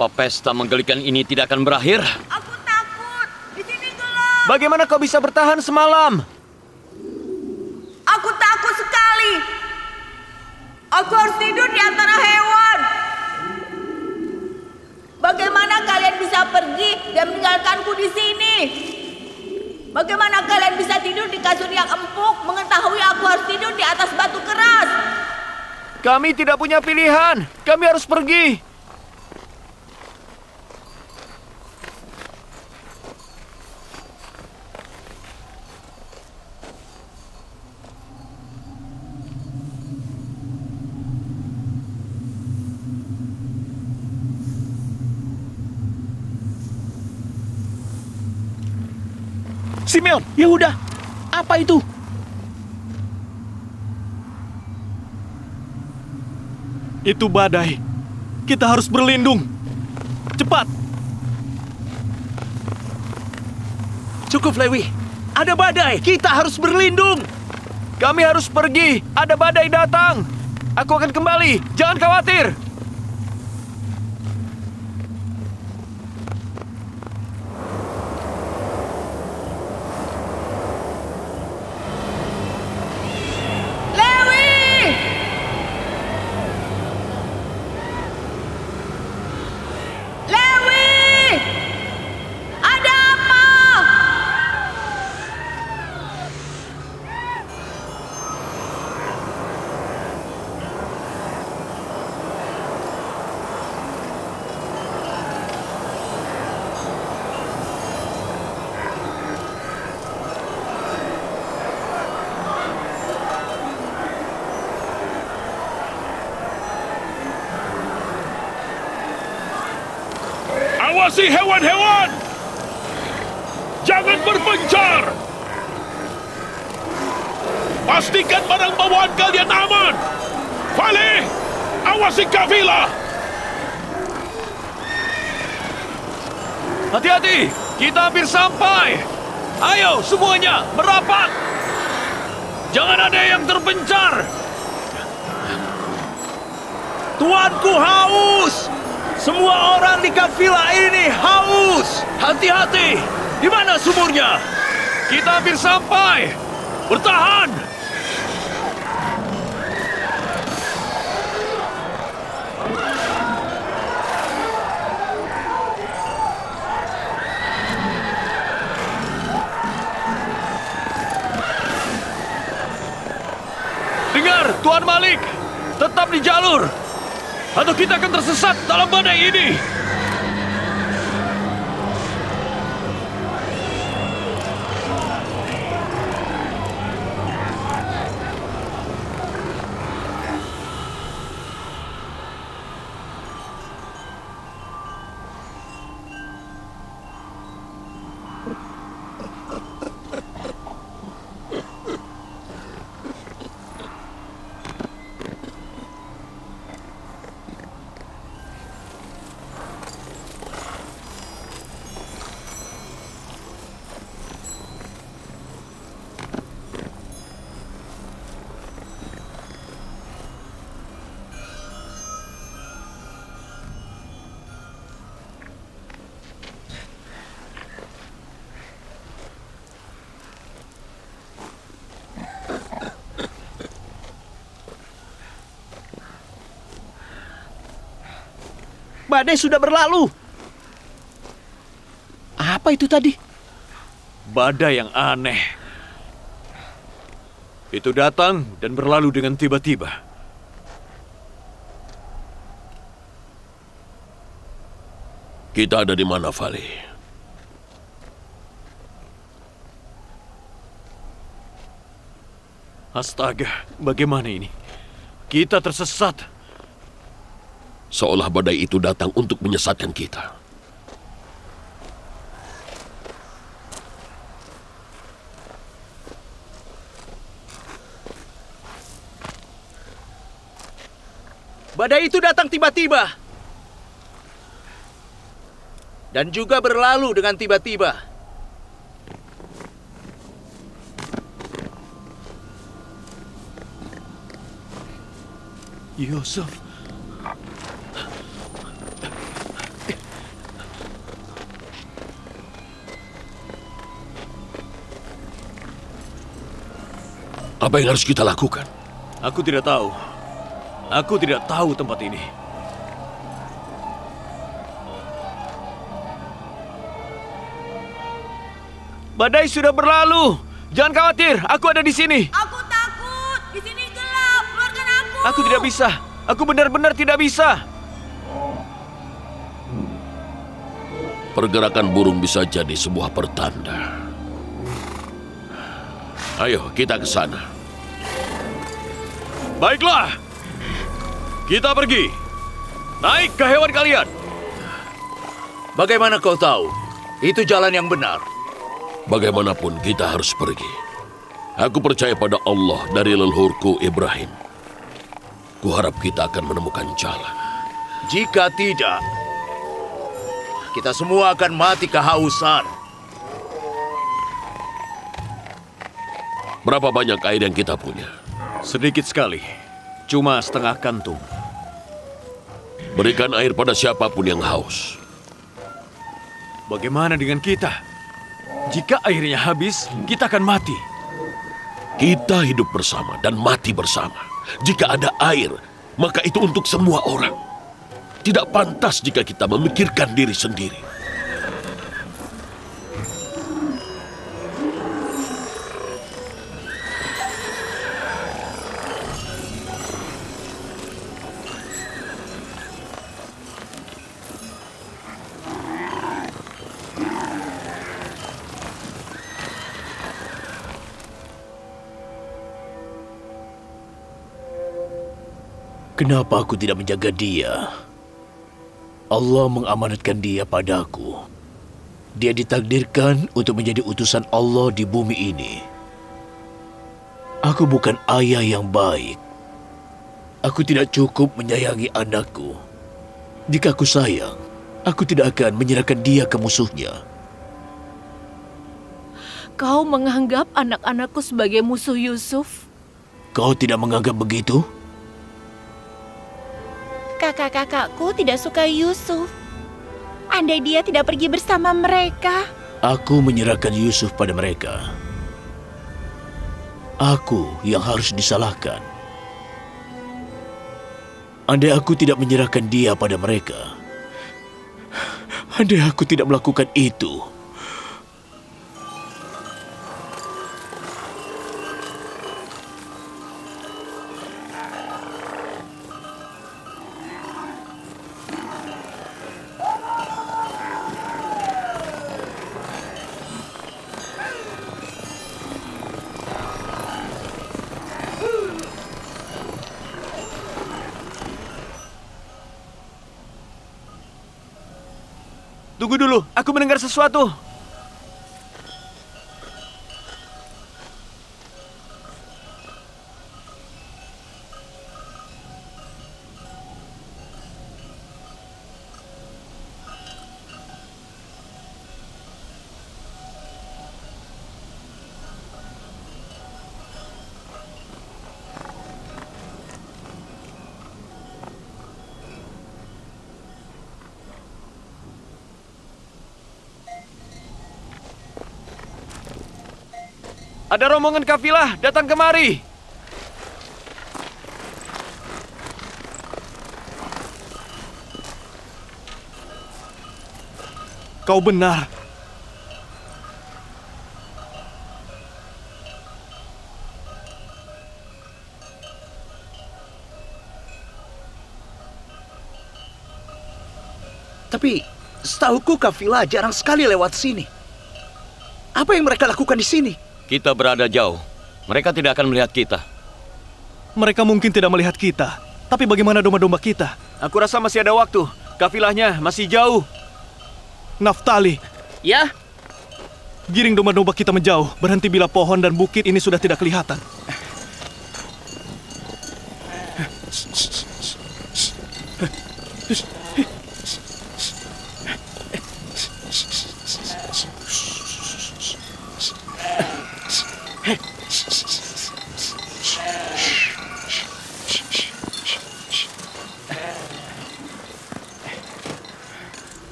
Apa pesta menggelikan ini tidak akan berakhir? Aku takut. Di sini gelap. Bagaimana kau bisa bertahan semalam? Aku takut sekali. Aku harus tidur di antara hewan. Bagaimana kalian bisa pergi dan meninggalkanku di sini? Bagaimana kalian bisa tidur di kasur yang empuk, mengetahui aku harus tidur di atas batu keras? Kami tidak punya pilihan. Kami harus pergi. Simeon, Yehuda, apa itu? Itu badai. Kita harus berlindung. Cepat. Cukup, Lewi. Ada badai. Kita harus berlindung. Kami harus pergi. Ada badai datang. Aku akan kembali. Jangan khawatir. Awasi hewan-hewan! Jangan berpencar! Pastikan barang bawaan kalian aman! Fali, awasi kafilah! Hati-hati, kita hampir sampai. Ayo semuanya, merapat. Jangan ada yang terpencar. Tuanku haus. Semua orang di kafilah ini haus. Hati-hati, di mana sumurnya? Kita hampir sampai. Bertahan. Dengar, Tuan Malik, tetap di jalur, atau kita akan tersesat dalam badai ini. Badai sudah berlalu. Apa itu tadi? Badai yang aneh. Itu datang dan berlalu dengan tiba-tiba. Kita ada di mana, Fali? Astaga, bagaimana ini? Kita tersesat. Seolah badai itu datang untuk menyesatkan kita. Badai itu datang tiba-tiba. Dan juga berlalu dengan tiba-tiba. Yusuf. Apa yang harus kita lakukan? Aku tidak tahu. Aku tidak tahu tempat ini. Badai sudah berlalu. Jangan khawatir, aku ada di sini. Aku takut. Di sini gelap. Keluarkan aku. Aku tidak bisa. Aku benar-benar tidak bisa. Pergerakan burung bisa jadi sebuah pertanda. Ayo, kita ke sana. Baiklah. Kita pergi. Naik ke hewan kalian. Bagaimana kau tahu? Itu jalan yang benar. Bagaimanapun kita harus pergi. Aku percaya pada Allah dari leluhurku Ibrahim. Kuharap kita akan menemukan jalan. Jika tidak, kita semua akan mati kehausan. Berapa banyak air yang kita punya? Sedikit sekali. Cuma setengah kantung. Berikan air pada siapapun yang haus. Bagaimana dengan kita? Jika airnya habis, kita akan mati. Kita hidup bersama dan mati bersama. Jika ada air, maka itu untuk semua orang. Tidak pantas jika kita memikirkan diri sendiri. Kenapa aku tidak menjaga dia? Allah mengamanatkan dia padaku. Dia ditakdirkan untuk menjadi utusan Allah di bumi ini. Aku bukan ayah yang baik. Aku tidak cukup menyayangi anakku. Jika aku sayang, aku tidak akan menyerahkan dia ke musuhnya. Kau menganggap anak-anakku sebagai musuh Yusuf? Kau tidak menganggap begitu? Kakak-kakakku tidak suka Yusuf. Andai dia tidak pergi bersama mereka. Aku menyerahkan Yusuf pada mereka. Aku yang harus disalahkan. Andai aku tidak menyerahkan dia pada mereka. Andai aku tidak melakukan itu. Tunggu dulu, aku mendengar sesuatu. Ada rombongan kafilah datang kemari. Kau benar. Tapi setahuku kafilah jarang sekali lewat sini. Apa yang mereka lakukan di sini? Kita berada jauh. Mereka tidak akan melihat kita. Mereka mungkin tidak melihat kita. Tapi bagaimana domba-domba kita? Aku rasa masih ada waktu. Kafilahnya masih jauh. Naftali, Ya, giring domba-domba kita menjauh. Berhenti bila pohon dan bukit ini sudah tidak kelihatan.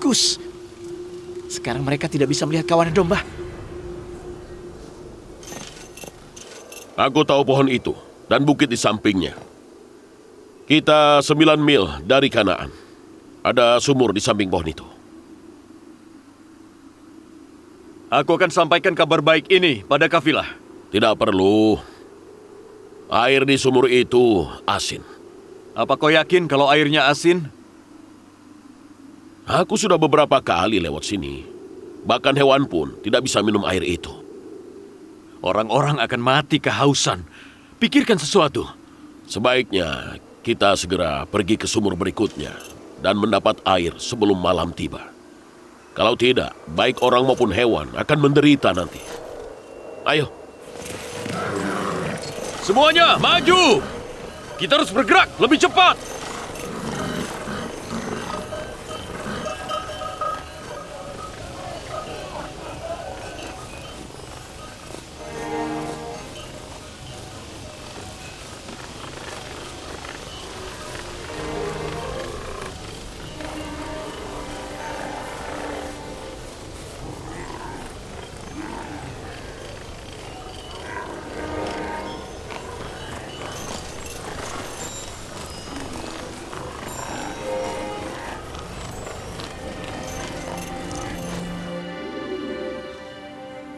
bagus. Sekarang mereka tidak bisa melihat kawanan domba. Aku tahu pohon itu dan bukit di sampingnya. Kita 9 mil dari Kanaan. Ada sumur di samping pohon itu. Aku akan sampaikan kabar baik ini pada kafilah. Tidak perlu. Air di sumur itu asin. Apa kau yakin kalau airnya asin? Aku sudah beberapa kali lewat sini. Bahkan hewan pun tidak bisa minum air itu. Orang-orang akan mati kehausan. Pikirkan sesuatu. Sebaiknya kita segera pergi ke sumur berikutnya dan mendapat air sebelum malam tiba. Kalau tidak, baik orang maupun hewan akan menderita nanti. Ayo. Semuanya, maju! Kita harus bergerak lebih cepat!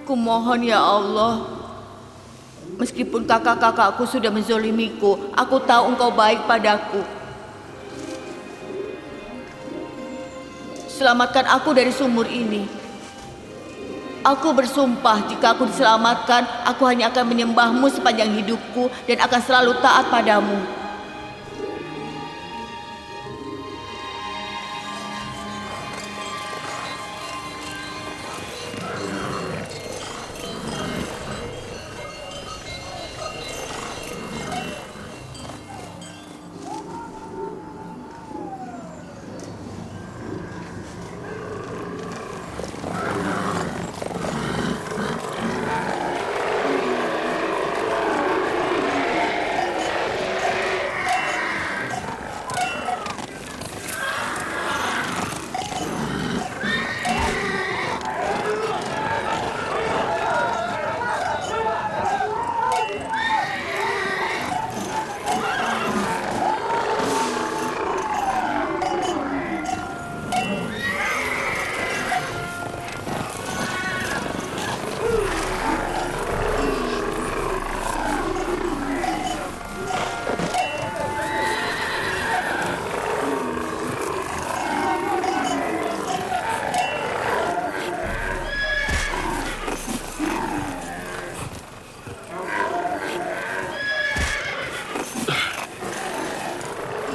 Kumohon ya Allah, meskipun kakak-kakakku sudah menzolimiku, aku tahu Engkau baik padaku. Selamatkan aku dari sumur ini. Aku bersumpah jika aku diselamatkan, aku hanya akan menyembahmu sepanjang hidupku dan akan selalu taat padamu.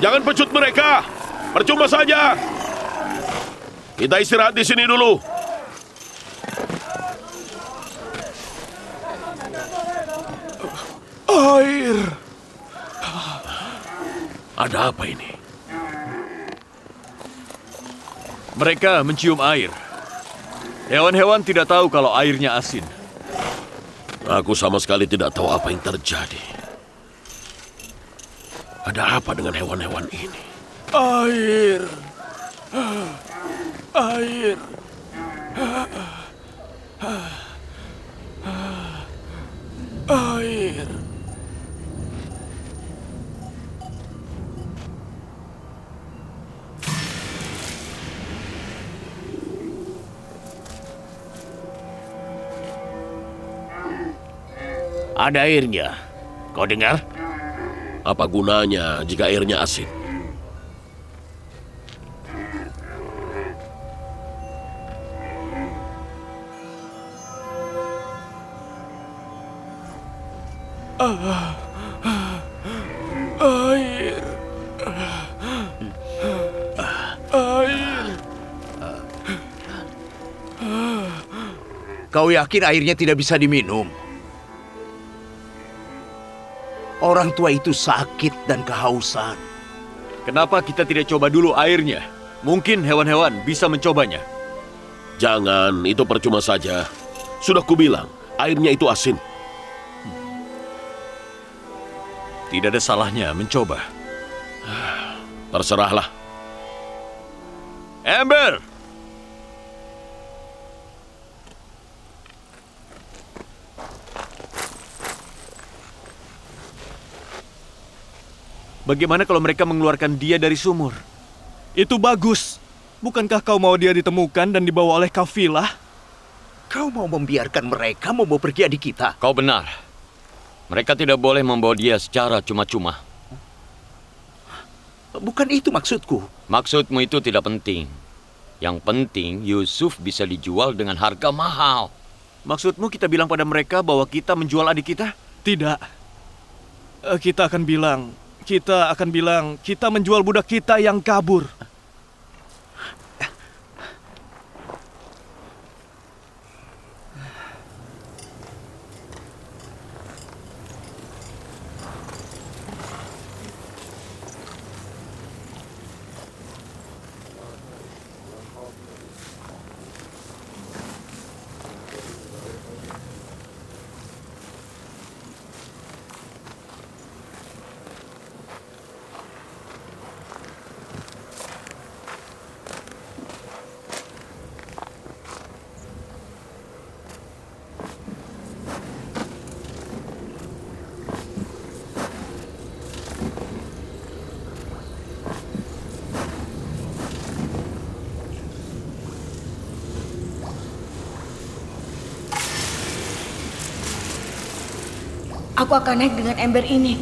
Jangan pecut mereka. Percuma saja. Kita istirahat di sini dulu. Air. Ada apa ini? Mereka mencium air. Hewan-hewan tidak tahu kalau airnya asin. Aku sama sekali tidak tahu apa yang terjadi. Ada apa dengan hewan-hewan ini? Air. Air. Air. Ada airnya. Kau dengar? Apa gunanya jika airnya asin? Air. Air. Kau yakin airnya tidak bisa diminum? Orang tua itu sakit dan kehausan. Kenapa kita tidak coba dulu airnya? Mungkin hewan-hewan bisa mencobanya. Jangan, itu percuma saja. Sudah kubilang, airnya itu asin. Tidak ada salahnya mencoba. Terserahlah. Amber! Bagaimana kalau mereka mengeluarkan dia dari sumur? Itu bagus. Bukankah kau mau dia ditemukan dan dibawa oleh kafilah? Kau mau membiarkan mereka membawa pergi adik kita? Kau benar. Mereka tidak boleh membawa dia secara cuma-cuma. Bukan itu maksudku. Maksudmu itu tidak penting. Yang penting Yusuf bisa dijual dengan harga mahal. Maksudmu kita bilang pada mereka bahwa kita menjual adik kita? Tidak. Kita akan bilang kita menjual budak kita yang kabur. Aku akan naik dengan ember ini.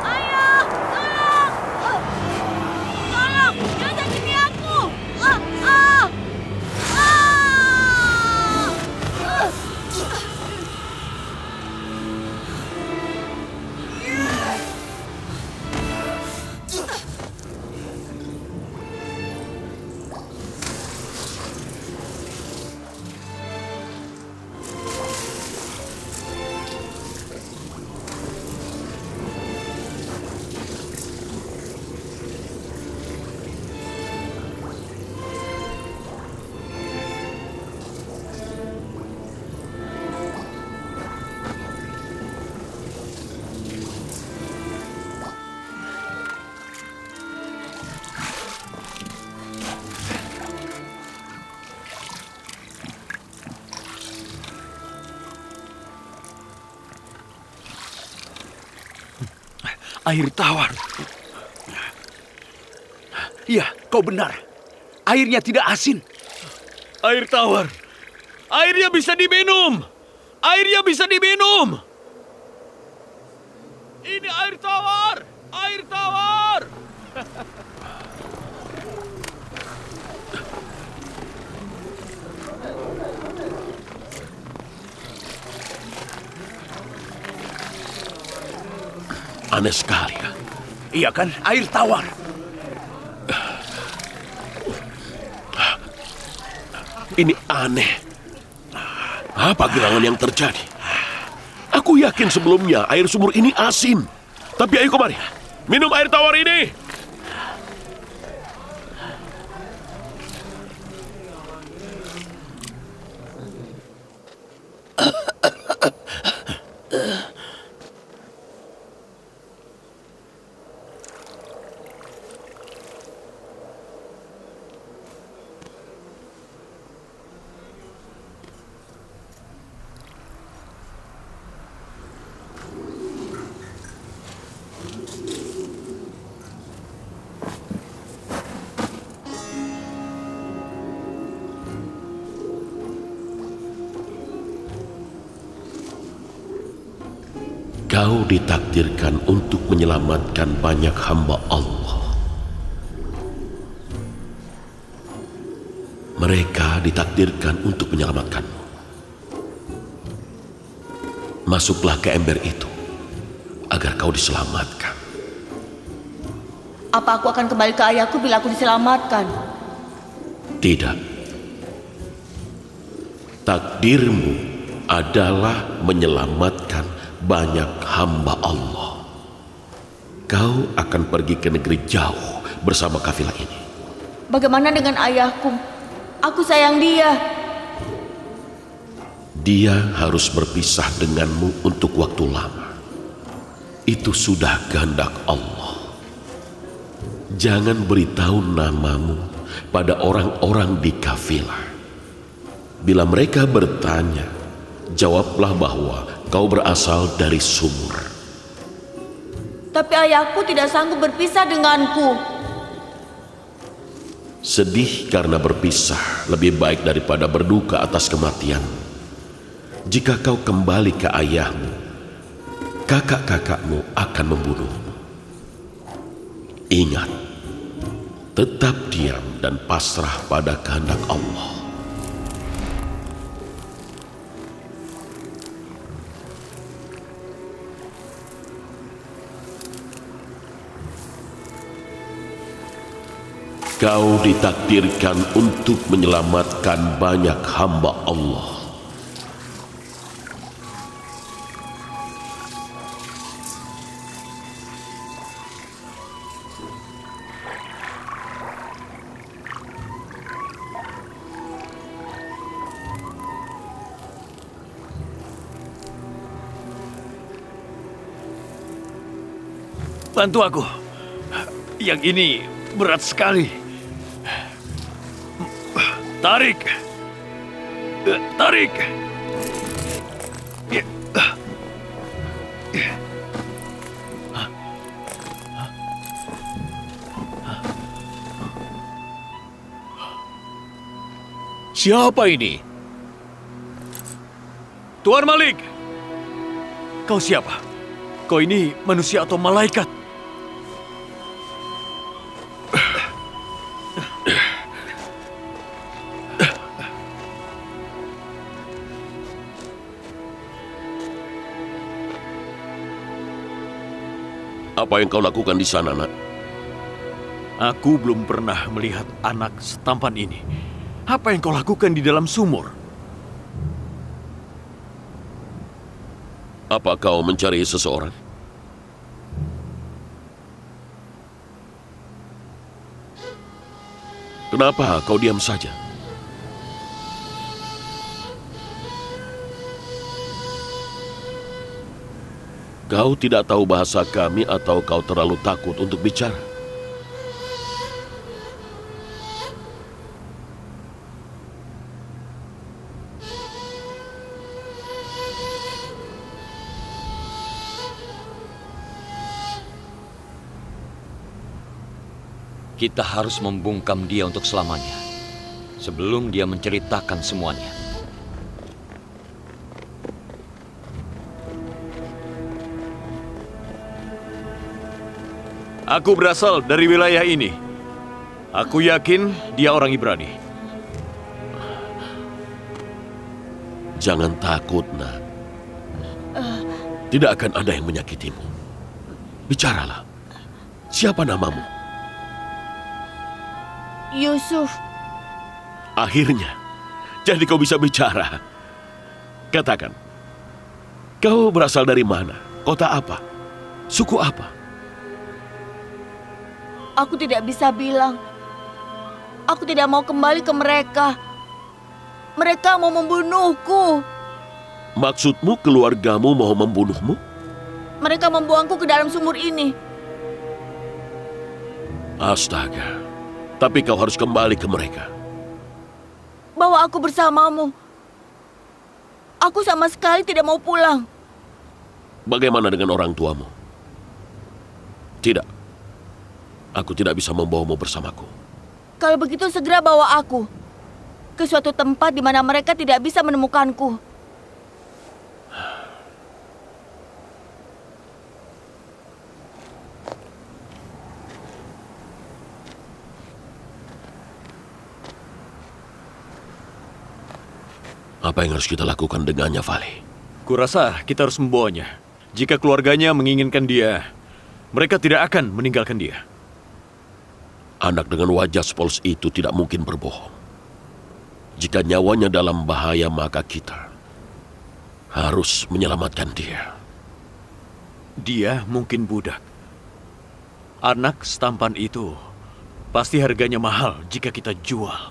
Ayah, tolong! Tolong, jangan sakiti aku! Air tawar. Iya, kau benar. Airnya tidak asin. Air tawar. Airnya bisa diminum. Airnya bisa diminum. Ini air tawar. Air tawar. Aneh sekali. Iya kan, air tawar. Ini aneh. Apa gerangan yang terjadi? Aku yakin sebelumnya air sumur ini asin. Tapi ayo kemari, minum air tawar ini. Kau ditakdirkan untuk menyelamatkan banyak hamba Allah. Mereka ditakdirkan untuk menyelamatkanmu. Masuklah ke ember itu agar kau diselamatkan. Apa aku akan kembali ke ayahku bila aku diselamatkan? Tidak. Takdirmu adalah menyelamatkan banyak hamba Allah. Kau akan pergi ke negeri jauh bersama kafilah ini. Bagaimana dengan ayahku? Aku sayang dia. Dia harus berpisah denganmu untuk waktu lama. Itu sudah kehendak Allah. Jangan beritahu namamu pada orang-orang di kafilah. Bila mereka bertanya, jawablah bahwa Kau berasal dari sumur. Tapi ayahku tidak sanggup berpisah denganku. Sedih karena berpisah lebih baik daripada berduka atas kematian. Jika kau kembali ke ayahmu, kakak-kakakmu akan membunuhmu. Ingat, tetap diam dan pasrah pada kehendak Allah. Kau ditakdirkan untuk menyelamatkan banyak hamba Allah. Bantu aku. Yang ini berat sekali. Tarik. Tarik. Siapa ini? Tuan Malik. Kau siapa? Kau ini manusia atau malaikat? Apa yang kau lakukan di sana, nak? Aku belum pernah melihat anak setampan ini. Apa yang kau lakukan di dalam sumur? Apa kau mencari seseorang? Kenapa kau diam saja? Kau tidak tahu bahasa kami atau kau terlalu takut untuk bicara? Kita harus membungkam dia untuk selamanya. Sebelum dia menceritakan semuanya. Aku berasal dari wilayah ini. Aku yakin dia orang Ibrani. Jangan takut, nak. Tidak akan ada yang menyakitimu. Bicaralah. Siapa namamu? Yusuf. Akhirnya, jadi kau bisa bicara. Katakan, kau berasal dari mana? Kota apa? Suku apa? Aku tidak bisa bilang. Aku tidak mau kembali ke mereka. Mereka mau membunuhku. Maksudmu keluargamu mau membunuhmu? Mereka membuangku ke dalam sumur ini. Astaga. Tapi kau harus kembali ke mereka. Bawa aku bersamamu. Aku sama sekali tidak mau pulang. Bagaimana dengan orang tuamu? Tidak. Aku tidak bisa membawamu bersamaku. Kalau begitu segera bawa aku ke suatu tempat di mana mereka tidak bisa menemukanku. Apa yang harus kita lakukan dengannya, Vali? Kurasa kita harus membawanya. Jika keluarganya menginginkan dia, mereka tidak akan meninggalkan dia. Anak dengan wajah sepolos itu tidak mungkin berbohong. Jika nyawanya dalam bahaya, maka kita harus menyelamatkan dia. Dia mungkin budak. Anak setampan itu pasti harganya mahal jika kita jual.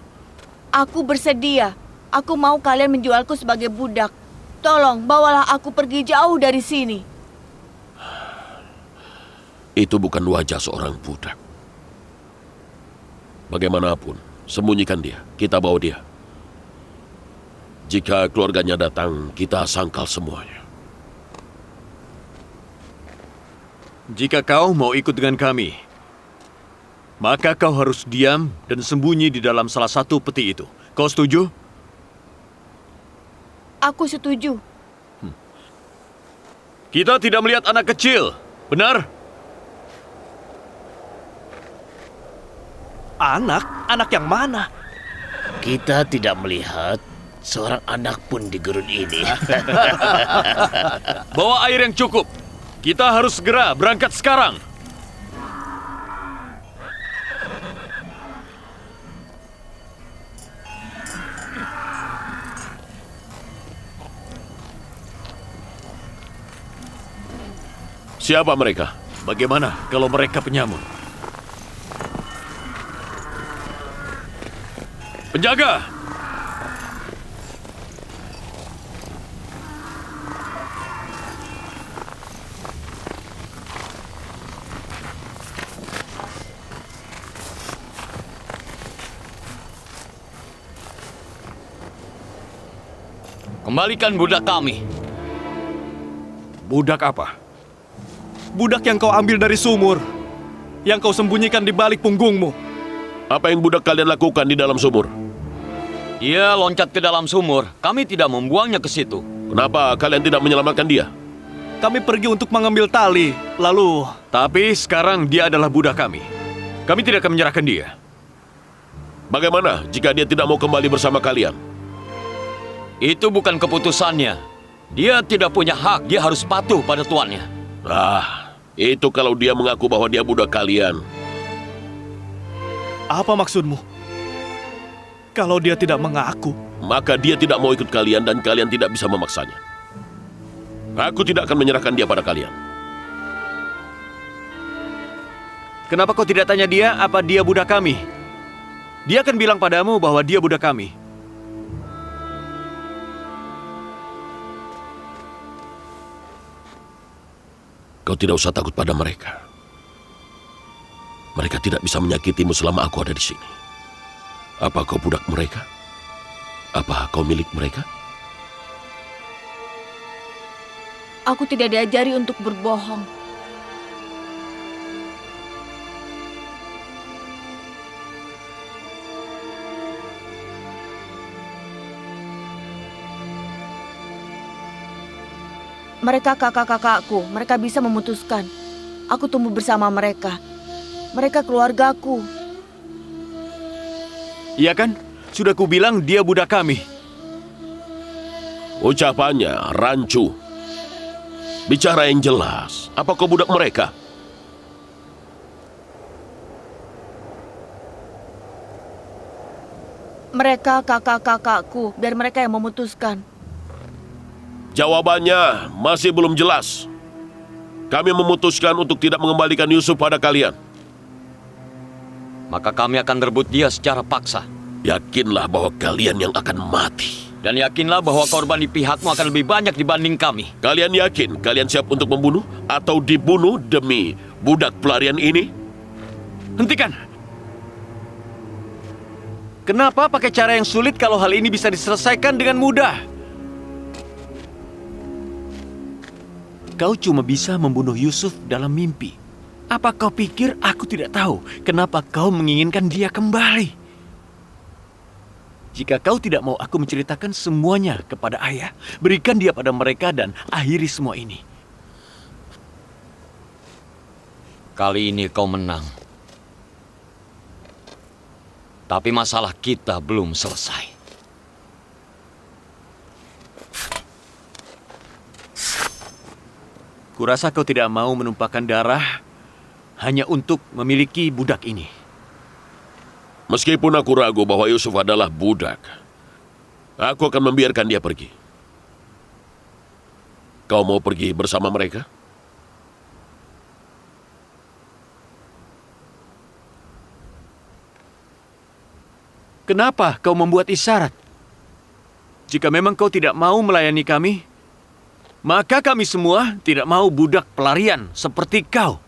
Aku bersedia. Aku mau kalian menjualku sebagai budak. Tolong bawalah aku pergi jauh dari sini. Itu bukan wajah seorang budak. Bagaimanapun, sembunyikan dia. Kita bawa dia. Jika keluarganya datang, kita sangkal semuanya. Jika kau mau ikut dengan kami, maka kau harus diam dan sembunyi di dalam salah satu peti itu. Kau setuju? Aku setuju. Kita tidak melihat anak kecil, benar? Anak? Anak yang mana? Kita tidak melihat seorang anak pun di gurun ini. Bawa air yang cukup. Kita harus segera berangkat sekarang. Siapa mereka? Bagaimana kalau mereka penyamun? Penjaga! Kembalikan budak kami. Budak apa? Budak yang kau ambil dari sumur. Yang kau sembunyikan di balik punggungmu. Apa yang budak kalian lakukan di dalam sumur? Dia loncat ke dalam sumur. Kami tidak membuangnya ke situ. Kenapa kalian tidak menyelamatkan dia? Kami pergi untuk mengambil tali. Lalu... Tapi sekarang dia adalah budak kami. Kami tidak akan menyerahkan dia. Bagaimana jika dia tidak mau kembali bersama kalian? Itu bukan keputusannya. Dia tidak punya hak. Dia harus patuh pada tuannya. Itu kalau dia mengaku bahwa dia budak kalian. Apa maksudmu? Kalau dia tidak mengaku, Maka dia tidak mau ikut kalian dan kalian tidak bisa memaksanya. Aku tidak akan menyerahkan dia pada kalian. Kenapa kau tidak tanya dia apa dia budak kami? Dia akan bilang padamu bahwa dia budak kami. Kau tidak usah takut pada mereka. Mereka tidak bisa menyakitimu selama aku ada di sini. Apa kau budak mereka? Apa kau milik mereka? Aku tidak diajari untuk berbohong. Mereka kakak-kakakku, mereka bisa memutuskan. Aku tumbuh bersama mereka. Mereka keluargaku. Iya kan? Sudah kubilang dia budak kami. Ucapannya rancu. Bicara yang jelas. Apa kau budak mereka? Mereka kakak-kakakku, biar mereka yang memutuskan. Jawabannya masih belum jelas. Kami memutuskan untuk tidak mengembalikan Yusuf pada kalian. Maka kami akan merebut dia secara paksa. Yakinlah bahwa kalian yang akan mati. Dan yakinlah bahwa korban di pihakmu akan lebih banyak dibanding kami. Kalian yakin kalian siap untuk membunuh atau dibunuh demi budak pelarian ini? Hentikan! Kenapa pakai cara yang sulit kalau hal ini bisa diselesaikan dengan mudah? Kau cuma bisa membunuh Yusuf dalam mimpi. Apa kau pikir aku tidak tahu kenapa kau menginginkan dia kembali? Jika kau tidak mau aku menceritakan semuanya kepada ayah, berikan dia pada mereka dan akhiri semua ini. Kali ini kau menang. Tapi masalah kita belum selesai. Kurasa kau tidak mau menumpahkan darah hanya untuk memiliki budak ini. Meskipun aku ragu bahwa Yusuf adalah budak, aku akan membiarkan dia pergi. Kau mau pergi bersama mereka? Kenapa kau membuat isyarat? Jika memang kau tidak mau melayani kami, maka kami semua tidak mau budak pelarian seperti kau.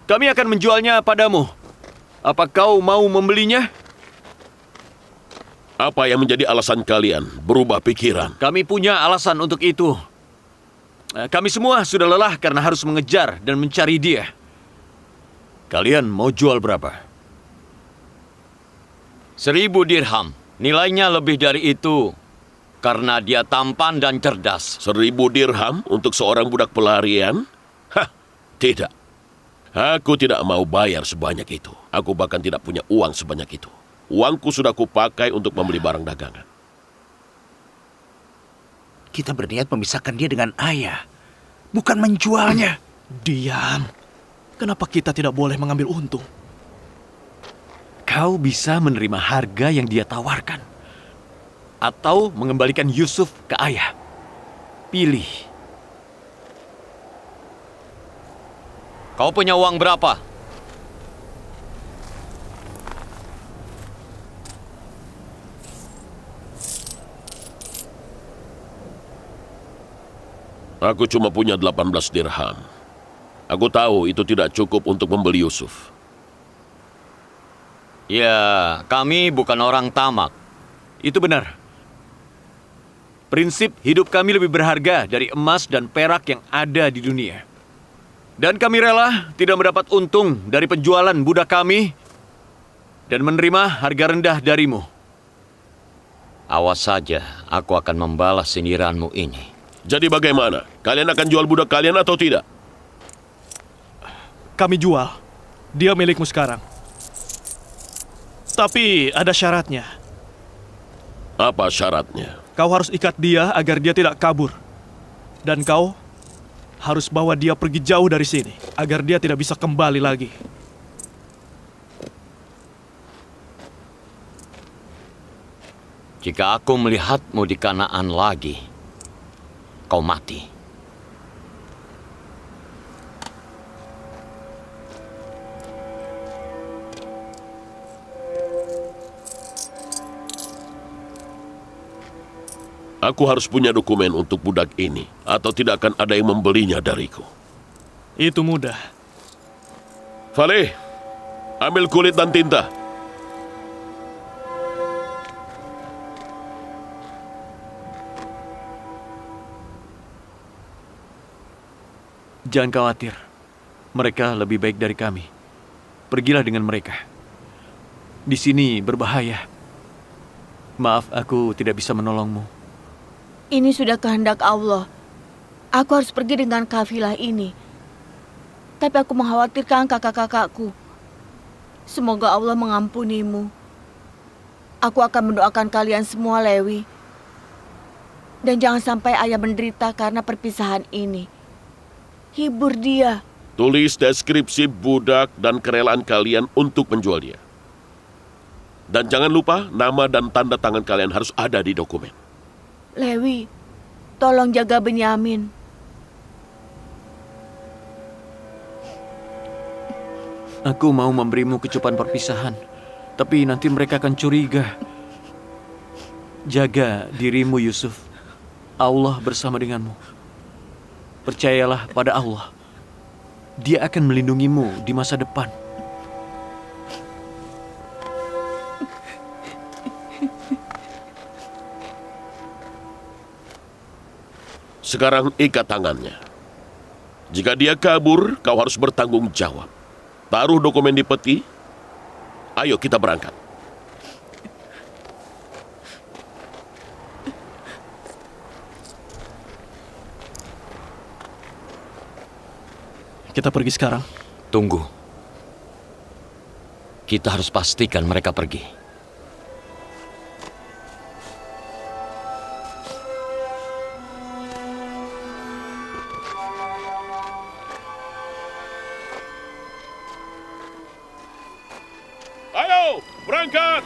Kami akan menjualnya padamu. Apa kau mau membelinya? Apa yang menjadi alasan kalian berubah pikiran? Kami punya alasan untuk itu. Kami semua sudah lelah karena harus mengejar dan mencari dia. Kalian mau jual berapa? 1.000 dirham. Nilainya lebih dari itu. Karena dia tampan dan cerdas. 1.000 dirham untuk seorang budak pelarian? Hah, tidak. Aku tidak mau bayar sebanyak itu. Aku bahkan tidak punya uang sebanyak itu. Uangku sudah kupakai untuk membeli barang dagangan. Kita berniat memisahkan dia dengan ayah, bukan menjualnya. Diam. Kenapa kita tidak boleh mengambil untung? Kau bisa menerima harga yang dia tawarkan. Atau mengembalikan Yusuf ke ayah. Pilih. Kau punya uang berapa? Aku cuma punya 18 dirham. Aku tahu itu tidak cukup untuk membeli Yusuf. Ya, kami bukan orang tamak. Itu benar. Prinsip hidup kami lebih berharga dari emas dan perak yang ada di dunia. Dan kami rela tidak mendapat untung dari penjualan budak kami dan menerima harga rendah darimu. Awas saja, aku akan membalas sindiranmu ini. Jadi bagaimana? Kalian akan jual budak kalian atau tidak? Kami jual. Dia milikmu sekarang. Tapi ada syaratnya. Apa syaratnya? Kau harus ikat dia agar dia tidak kabur. Dan kau harus bawa dia pergi jauh dari sini agar dia tidak bisa kembali lagi. Jika aku melihatmu di Kanaan lagi, kau mati. Aku harus punya dokumen untuk budak ini, atau tidak akan ada yang membelinya dariku. Itu mudah. Faleh, ambil kulit dan tinta. Jangan khawatir. Mereka lebih baik dari kami. Pergilah dengan mereka. Di sini berbahaya. Maaf, aku tidak bisa menolongmu. Ini sudah kehendak Allah. Aku harus pergi dengan kafilah ini. Tapi aku mengkhawatirkan kakak-kakakku. Semoga Allah mengampunimu. Aku akan mendoakan kalian semua, Lewi. Dan jangan sampai ayah menderita karena perpisahan ini. Hibur dia. Tulis deskripsi budak dan kerelaan kalian untuk menjual dia. Dan jangan lupa, nama dan tanda tangan kalian harus ada di dokumen. Lewi, tolong jaga Benyamin. Aku mau memberimu kecupan perpisahan, tapi nanti mereka akan curiga. Jaga dirimu, Yusuf. Allah bersama denganmu. Percayalah pada Allah. Dia akan melindungimu di masa depan. Sekarang ikat tangannya. Jika dia kabur, kau harus bertanggung jawab. Taruh dokumen di peti. Ayo kita berangkat. Kita pergi sekarang. Tunggu. Kita harus pastikan mereka pergi. Ayo, berangkat!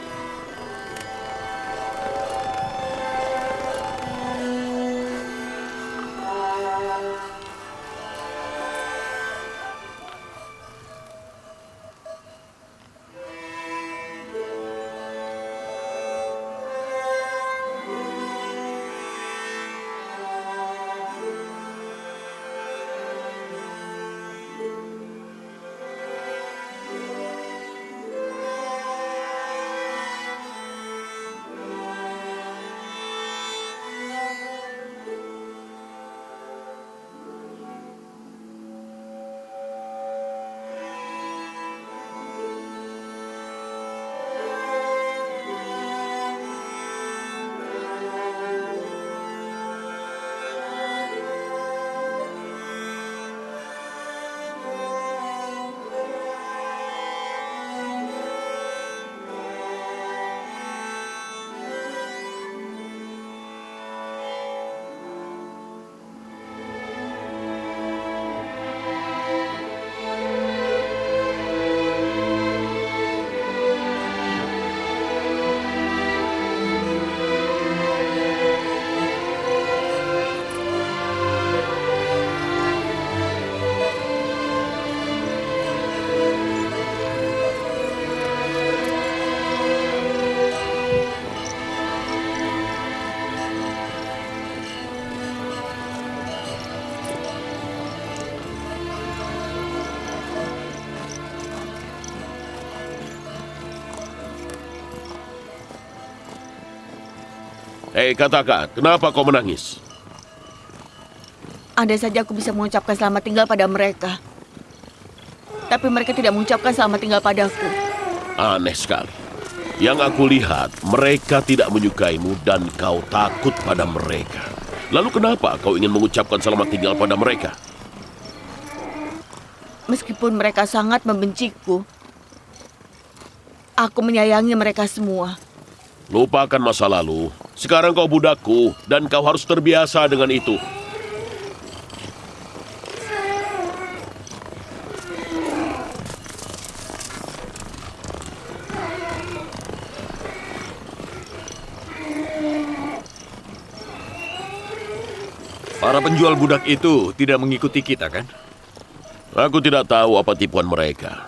Hei, katakan, kenapa kau menangis? Andai saja aku bisa mengucapkan selamat tinggal pada mereka. Tapi mereka tidak mengucapkan selamat tinggal padaku. Aneh sekali. Yang aku lihat, mereka tidak menyukaimu dan kau takut pada mereka. Lalu kenapa kau ingin mengucapkan selamat tinggal pada mereka? Meskipun mereka sangat membenciku, aku menyayangi mereka semua. Lupakan masa lalu. Sekarang kau budakku dan kau harus terbiasa dengan itu. Para penjual budak itu tidak mengikuti kita, kan? Aku tidak tahu apa tipuan mereka.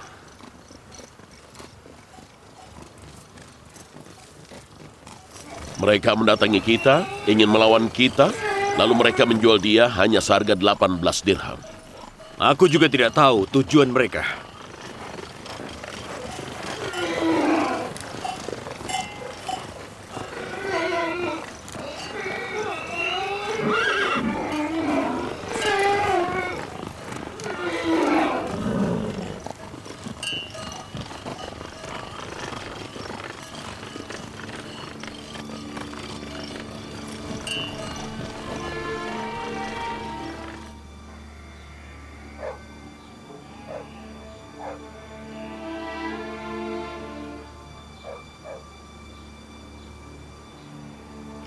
Mereka mendatangi kita, ingin melawan kita, lalu mereka menjual dia hanya seharga 18 dirham. Aku juga tidak tahu tujuan mereka.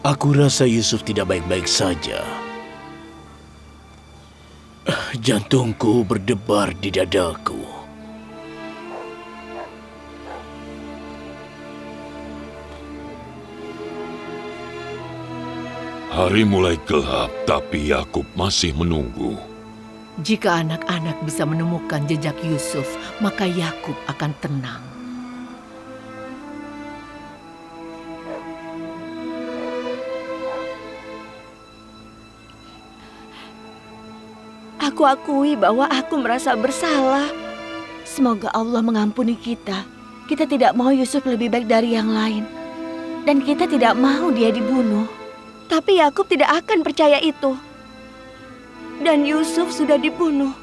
Aku rasa Yusuf tidak baik-baik saja. Jantungku berdebar di dadaku. Hari mulai gelap, tapi Yakub masih menunggu. Jika anak-anak bisa menemukan jejak Yusuf, maka Yakub akan tenang. Aku akui bahwa aku merasa bersalah. Semoga Allah mengampuni kita. Kita tidak mau Yusuf lebih baik dari yang lain. Dan kita tidak mau dia dibunuh. Tapi Yakub tidak akan percaya itu. Dan Yusuf sudah dibunuh.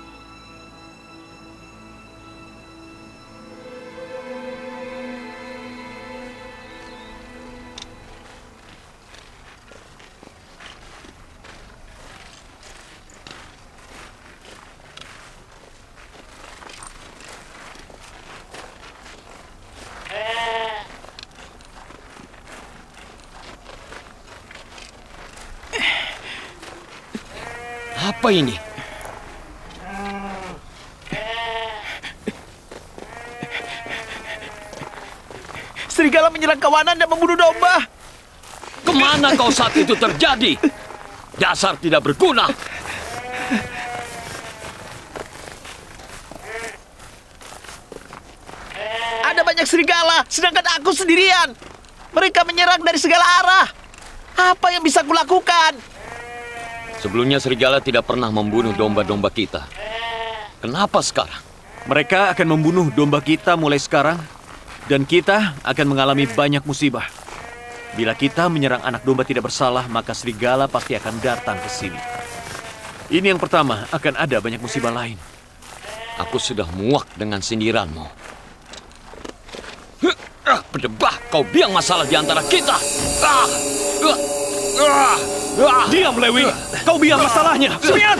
Apa ini? Serigala menyerang kawanan dan membunuh domba. Kemana kau saat itu terjadi? Dasar tidak berguna. Ada banyak serigala, sedangkan aku sendirian. Mereka menyerang dari segala arah. Apa yang bisa kulakukan? Sebelumnya serigala tidak pernah membunuh domba-domba kita. Kenapa sekarang? Mereka akan membunuh domba kita mulai sekarang, dan kita akan mengalami banyak musibah. Bila kita menyerang anak domba tidak bersalah, maka serigala pasti akan datang ke sini. Ini yang pertama, akan ada banyak musibah lain. Aku sudah muak dengan sindiranmu. Berdebah, kau biang masalah di antara kita. Diam, Lewi! Kau biang masalahnya! Semian!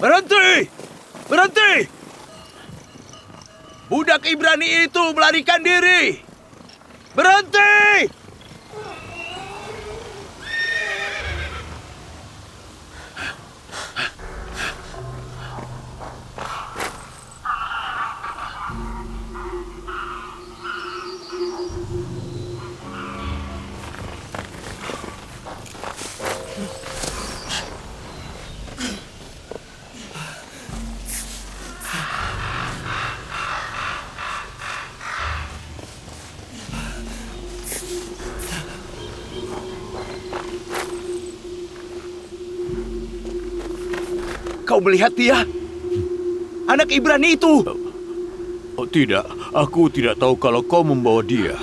Berhenti! Berhenti! Budak Ibrani itu melarikan diri! Berhenti! Kau melihat dia? Anak Ibrani itu. Oh, tidak, aku tidak tahu kalau kau membawa dia.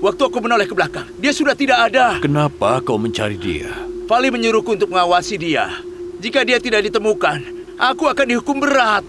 Waktu aku menoleh ke belakang, dia sudah tidak ada. Kenapa kau mencari dia? Vali menyuruhku untuk mengawasi dia. Jika dia tidak ditemukan, aku akan dihukum berat.